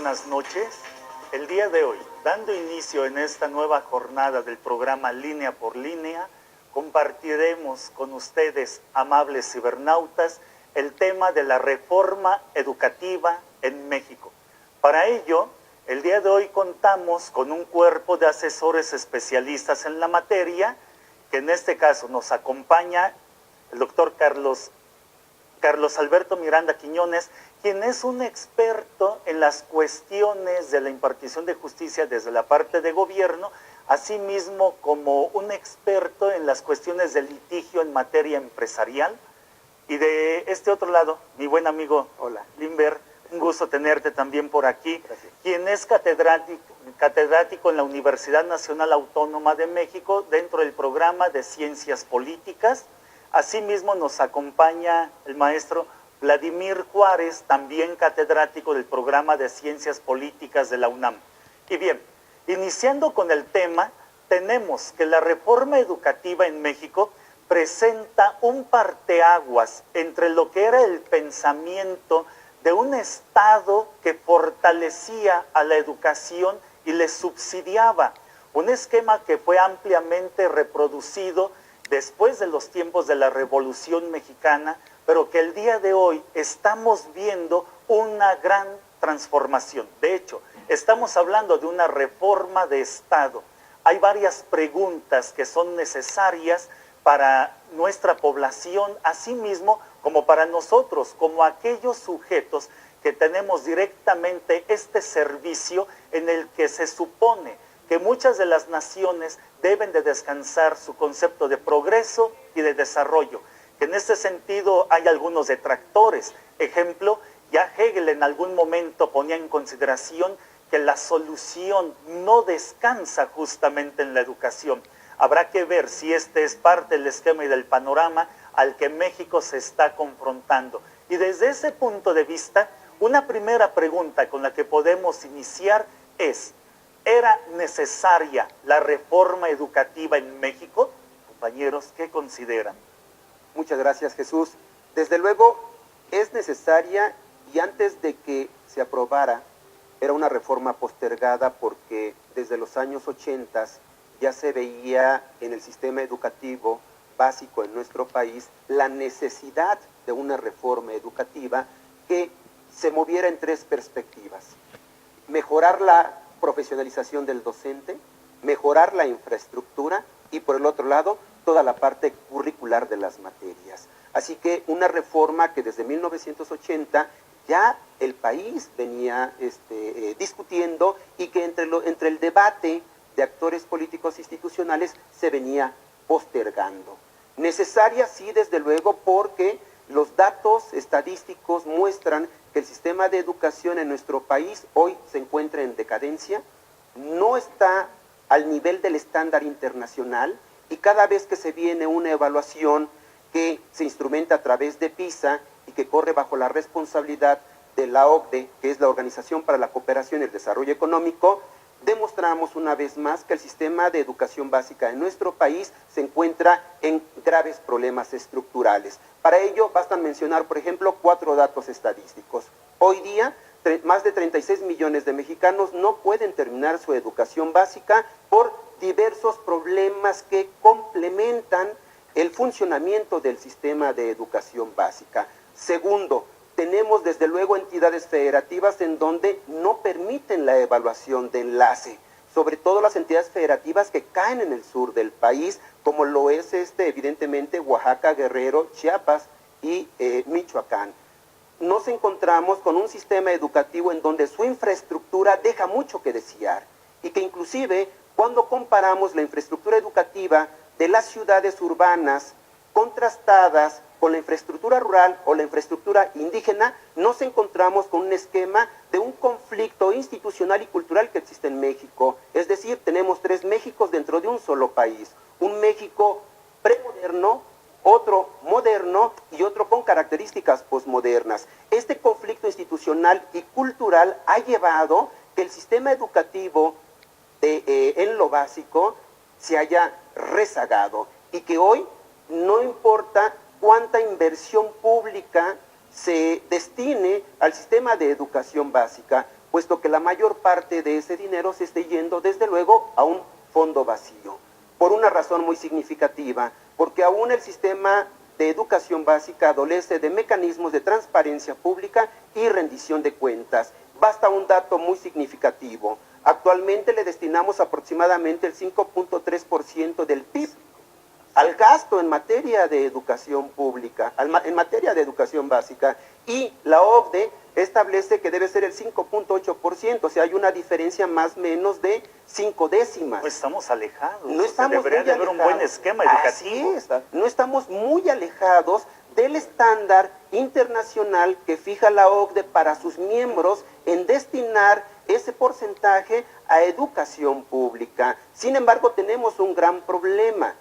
buenas noches. El día de hoy, dando inicio en esta nueva jornada del programa Línea por Línea, compartiremos con ustedes, amables cibernautas, el tema de la reforma educativa en México. Para ello, el día de hoy contamos con un cuerpo de asesores especialistas en la materia, que en este caso nos acompaña el doctor Carlos Alberto Miranda Quiñones, quien es un experto en las cuestiones de la impartición de justicia desde la parte de gobierno, asimismo como un experto en las cuestiones de litigio en materia empresarial. Y de este otro lado, mi buen amigo, hola, Limber, un gusto tenerte también por aquí. Gracias. Quien es catedrático en la Universidad Nacional Autónoma de México dentro del programa de Ciencias Políticas. Asimismo nos acompaña el maestro Vladimir Juárez, también catedrático del programa de Ciencias Políticas de la UNAM. Y bien, iniciando con el tema, tenemos que la reforma educativa en México presenta un parteaguas entre lo que era el pensamiento de un Estado que fortalecía a la educación y le subsidiaba, un esquema que fue ampliamente reproducido después de los tiempos de la Revolución Mexicana, pero que el día de hoy estamos viendo una gran transformación. De hecho, estamos hablando de una reforma de Estado. Hay varias preguntas que son necesarias para nuestra población, así mismo como para nosotros, como aquellos sujetos que tenemos directamente este servicio en el que se supone que muchas de las naciones deben de descansar su concepto de progreso y de desarrollo, que en este sentido hay algunos detractores. Ejemplo, ya Hegel en algún momento ponía en consideración que la solución no descansa justamente en la educación. Habrá que ver si este es parte del esquema y del panorama al que México se está confrontando. Y desde ese punto de vista, una primera pregunta con la que podemos iniciar es: ¿era necesaria la reforma educativa en México? Compañeros, ¿qué consideran? Muchas gracias, Jesús. Desde luego es necesaria, y antes de que se aprobara era una reforma postergada porque desde los años 80 ya se veía en el sistema educativo básico en nuestro país la necesidad de una reforma educativa que se moviera en tres perspectivas: mejorar la profesionalización del docente, mejorar la infraestructura y, por el otro lado, toda la parte curricular de las materias. Así que una reforma que desde 1980 ya el país venía discutiendo, y que entre el debate de actores políticos institucionales se venía postergando. Necesaria, sí, desde luego, porque los datos estadísticos muestran que el sistema de educación en nuestro país hoy se encuentra en decadencia, no está al nivel del estándar internacional, y cada vez que se viene una evaluación que se instrumenta a través de PISA y que corre bajo la responsabilidad de la OCDE, que es la Organización para la Cooperación y el Desarrollo Económico, demostramos una vez más que el sistema de educación básica en nuestro país se encuentra en graves problemas estructurales. Para ello bastan mencionar, por ejemplo, 4 datos estadísticos. Hoy día, más de 36 millones de mexicanos no pueden terminar su educación básica por diversos problemas que complementan el funcionamiento del sistema de educación básica. Segundo, tenemos desde luego entidades federativas en donde no permiten la evaluación de enlace, sobre todo las entidades federativas que caen en el sur del país, como lo es evidentemente Oaxaca, Guerrero, Chiapas y Michoacán. Nos encontramos con un sistema educativo en donde su infraestructura deja mucho que desear, y que inclusive cuando comparamos la infraestructura educativa de las ciudades urbanas contrastadas con la infraestructura rural o la infraestructura indígena, nos encontramos con un esquema de un conflicto institucional y cultural que existe en México. Es decir, tenemos 3 Méxicos dentro de un solo país: un México premoderno, otro moderno y otro con características posmodernas. Este conflicto institucional y cultural ha llevado que el sistema educativo en lo básico se haya rezagado, y que hoy no importa cuánta inversión pública se destine al sistema de educación básica, puesto que la mayor parte de ese dinero se esté yendo desde luego a un fondo vacío, por una razón muy significativa, porque aún el sistema de educación básica adolece de mecanismos de transparencia pública y rendición de cuentas. Basta un dato muy significativo. Actualmente le destinamos aproximadamente el 5.3% del PIB al gasto en materia de educación pública, en materia de educación básica, y la OCDE establece que debe ser el 5.8%, o sea, hay una diferencia más o menos de 5 décimas. No estamos alejados, No estamos debería de haber un buen esquema educativo. Así es, no estamos muy alejados del estándar internacional que fija la OCDE para sus miembros en destinar ese porcentaje a educación pública. Sin embargo, tenemos un gran problema.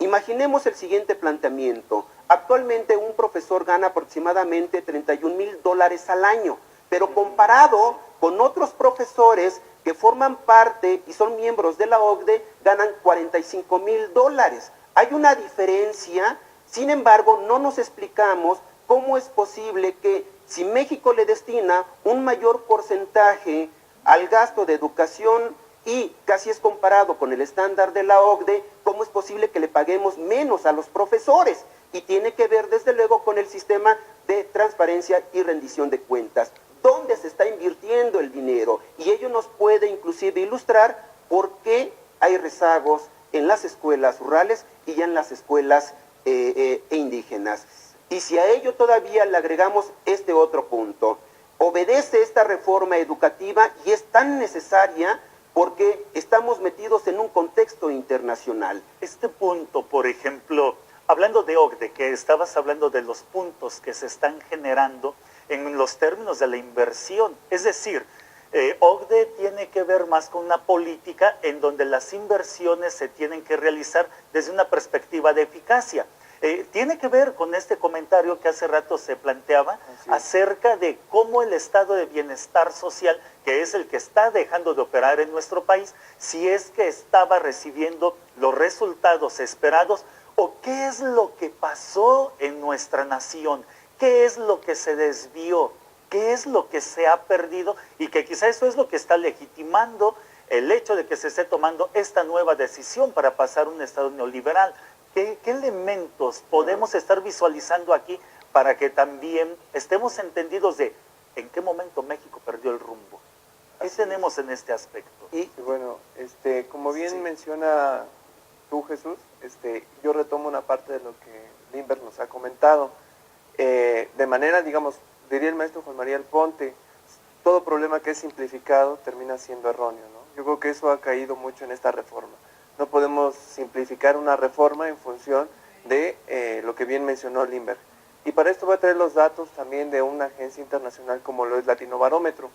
Imaginemos el siguiente planteamiento. Actualmente un profesor gana aproximadamente $31,000 al año, pero comparado con otros profesores que forman parte y son miembros de la OCDE, ganan $45,000. Hay una diferencia, sin embargo, no nos explicamos cómo es posible que si México le destina un mayor porcentaje al gasto de educación y casi es comparado con el estándar de la OCDE, ¿cómo es posible que le paguemos menos a los profesores? Y tiene que ver desde luego con el sistema de transparencia y rendición de cuentas. ¿Dónde se está invirtiendo el dinero? Y ello nos puede inclusive ilustrar por qué hay rezagos en las escuelas rurales y en las escuelas indígenas. Y si a ello todavía le agregamos este otro punto, obedece esta reforma educativa y es tan necesaria porque estamos metidos en un contexto internacional. Este punto, por ejemplo, hablando de OCDE, que estabas hablando de los puntos que se están generando en los términos de la inversión, es decir, OCDE tiene que ver más con una política en donde las inversiones se tienen que realizar desde una perspectiva de eficacia. Tiene que ver con este comentario que hace rato se planteaba acerca de cómo el estado de bienestar social, que es el que está dejando de operar en nuestro país, si es que estaba recibiendo los resultados esperados, o qué es lo que pasó en nuestra nación, qué es lo que se desvió, qué es lo que se ha perdido, y que quizá eso es lo que está legitimando el hecho de que se esté tomando esta nueva decisión para pasar a un estado neoliberal. ¿Qué elementos podemos estar visualizando aquí para que también estemos entendidos de en qué momento México perdió el rumbo? ¿Qué tenemos en este aspecto? Y bueno, como bien menciona tú, Jesús, yo retomo una parte de lo que Limber nos ha comentado. De manera, digamos, diría el maestro Juan María Alponte, todo problema que es simplificado termina siendo erróneo, ¿no? Yo creo que eso ha caído mucho en esta reforma. No podemos simplificar una reforma en función de lo que bien mencionó Limber. Y para esto voy a traer los datos también de una agencia internacional como lo es Latinobarómetro.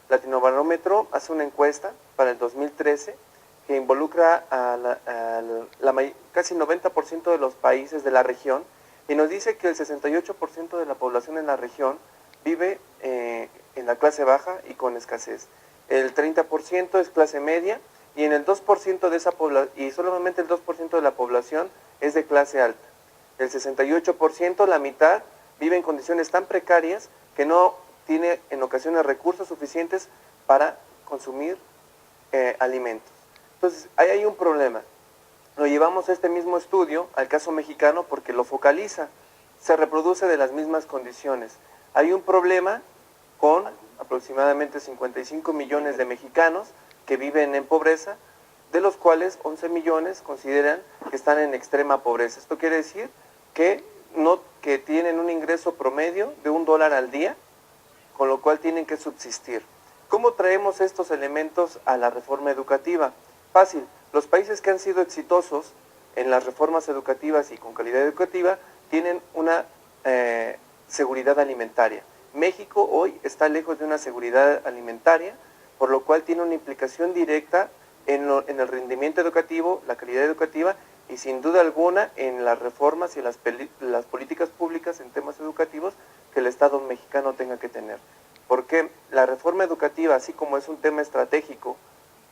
Latinobarómetro hace una encuesta para el 2013 que involucra a casi 90% de los países de la región y nos dice que el 68% de la población en la región vive en la clase baja y con escasez. El 30% es clase media y en el 2% de esa población, y solamente el 2% de la población es de clase alta. El 68%, la mitad, vive en condiciones tan precarias que no tiene en ocasiones recursos suficientes para consumir alimentos. Entonces, ahí hay un problema. Lo llevamos a este mismo estudio, al caso mexicano, porque lo focaliza. Se reproduce de las mismas condiciones. Hay un problema con aproximadamente 55 millones de mexicanos que viven en pobreza, de los cuales 11 millones consideran que están en extrema pobreza. Esto quiere decir que tienen un ingreso promedio de $1 al día, con lo cual tienen que subsistir. ¿Cómo traemos estos elementos a la reforma educativa? Fácil, los países que han sido exitosos en las reformas educativas y con calidad educativa tienen una seguridad alimentaria. México hoy está lejos de una seguridad alimentaria, por lo cual tiene una implicación directa en el rendimiento educativo, la calidad educativa y sin duda alguna en las reformas y las políticas públicas en temas educativos que el Estado mexicano tenga que tener. Porque la reforma educativa, así como es un tema estratégico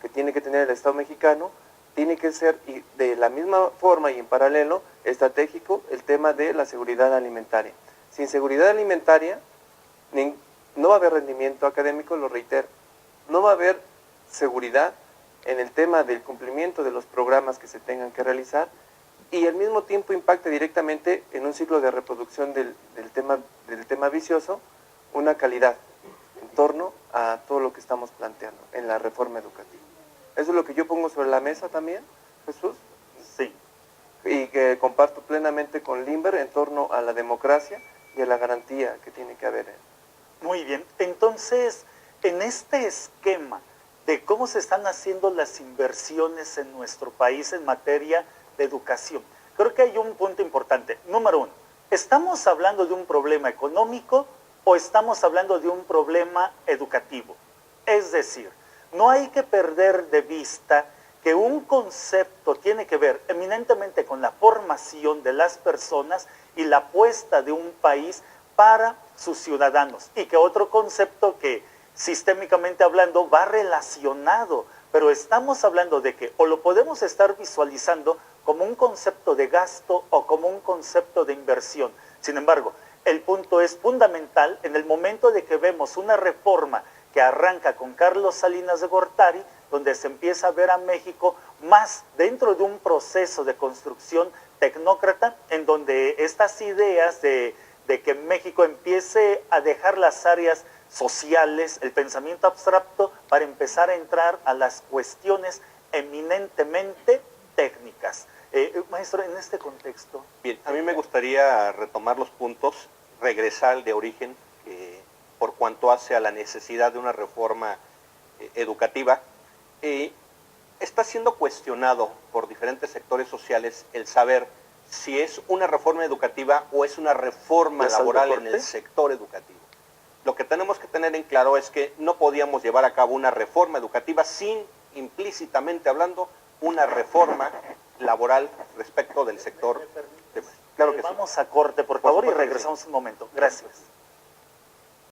que tiene que tener el Estado mexicano, tiene que ser de la misma forma y en paralelo estratégico el tema de la seguridad alimentaria. Sin seguridad alimentaria no va a haber rendimiento académico, lo reitero. no va a haber seguridad en el tema del cumplimiento de los programas que se tengan que realizar y al mismo tiempo impacta directamente en un ciclo de reproducción del tema vicioso, una calidad en torno a todo lo que estamos planteando en la reforma educativa. Eso es lo que yo pongo sobre la mesa también, Jesús. Sí. Y que comparto plenamente con Limber en torno a la democracia y a la garantía que tiene que haber. Muy bien. Entonces, en este esquema de cómo se están haciendo las inversiones en nuestro país en materia de educación, creo que hay un punto importante. Número uno, ¿estamos hablando de un problema económico o estamos hablando de un problema educativo? Es decir, no hay que perder de vista que un concepto tiene que ver eminentemente con la formación de las personas y la apuesta de un país para sus ciudadanos, y que otro concepto que sistémicamente hablando va relacionado, pero estamos hablando de que o lo podemos estar visualizando como un concepto de gasto o como un concepto de inversión. Sin embargo, el punto es fundamental en el momento de que vemos una reforma que arranca con Carlos Salinas de Gortari, donde se empieza a ver a México más dentro de un proceso de construcción tecnócrata, en donde estas ideas de que México empiece a dejar las áreas sociales, el pensamiento abstracto, para empezar a entrar a las cuestiones eminentemente técnicas. Maestro, en este contexto... Bien, a mí me gustaría retomar los puntos, regresar al de origen, por cuanto hace a la necesidad de una reforma educativa. Está siendo cuestionado por diferentes sectores sociales el saber si es una reforma educativa o es una reforma laboral en el sector educativo. Lo que tenemos que tener en claro es que no podíamos llevar a cabo una reforma educativa sin, implícitamente hablando, una reforma laboral respecto del sector. Claro que sí. Vamos a corte, por favor, y regresamos un momento. Gracias.